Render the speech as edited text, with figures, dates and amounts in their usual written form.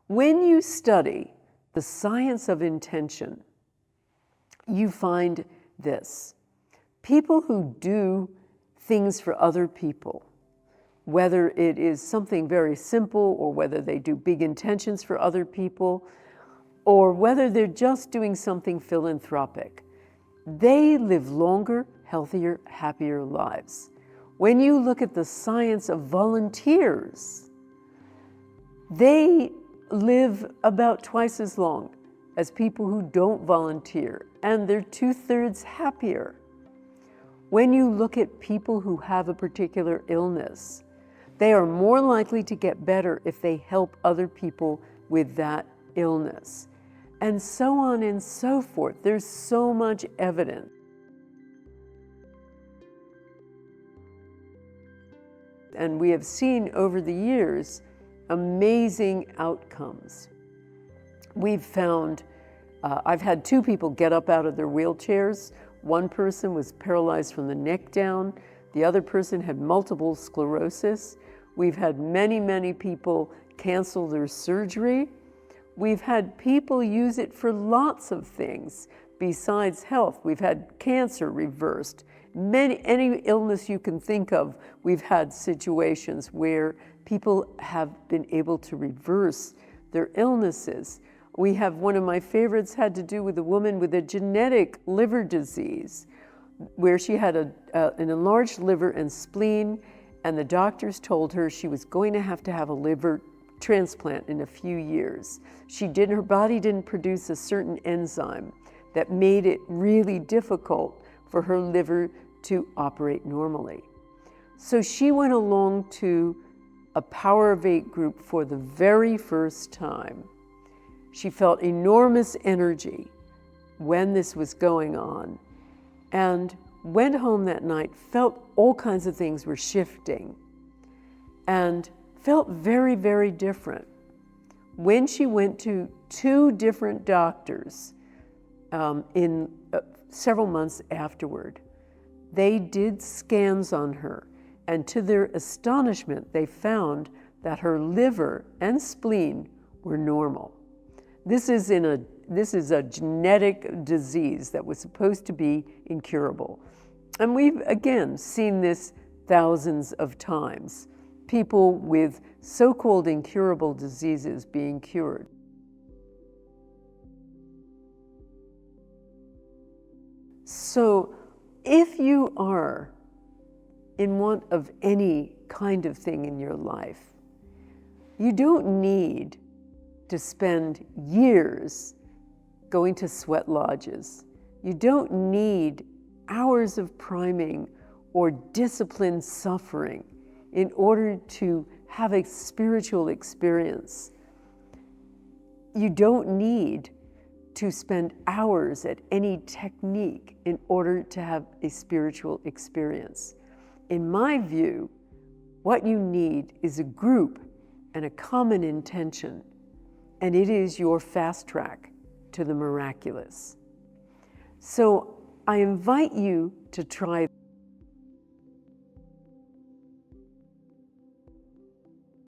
When you study the science of intention, you find this. People who do things for other people, whether it is something very simple or whether they do big intentions for other people, or whether they're just doing something philanthropic, they live longer, healthier, happier lives. When you look at the science of volunteers, they live about twice as long as people who don't volunteer, and they're 2/3 happier. When you look at people who have a particular illness, they are more likely to get better if they help other people with that illness, and so on and so forth. There's so much evidence. And we have seen over the years amazing outcomes. We've found, I've had 2 people get up out of their wheelchairs. One person was paralyzed from the neck down. The other person had multiple sclerosis. We've had many, many people cancel their surgery. We've had people use it for lots of things besides health. We've had cancer reversed. Any illness you can think of, we've had situations where people have been able to reverse their illnesses. We have one of my favorites had to do with a woman with a genetic liver disease where she had an enlarged liver and spleen, and the doctors told her she was going to have a liver transplant in a few years. Her body didn't produce a certain enzyme that made it really difficult for her liver to operate normally. So she went along to a Power of 8 group for the very first time. She felt enormous energy when this was going on, and went home that night, felt all kinds of things were shifting, and felt very, very different. When she went to 2 different doctors in several months afterward, they did scans on her, and to their astonishment, they found that her liver and spleen were normal. This is a genetic disease that was supposed to be incurable. And we've, again, seen this thousands of times. People with so-called incurable diseases being cured. So if you are in want of any kind of thing in your life, you don't need to spend years going to sweat lodges. You don't need hours of priming or disciplined suffering in order to have a spiritual experience. You don't need to spend hours at any technique in order to have a spiritual experience. In my view, what you need is a group and a common intention, and it is your fast track to the miraculous. So I invite you to try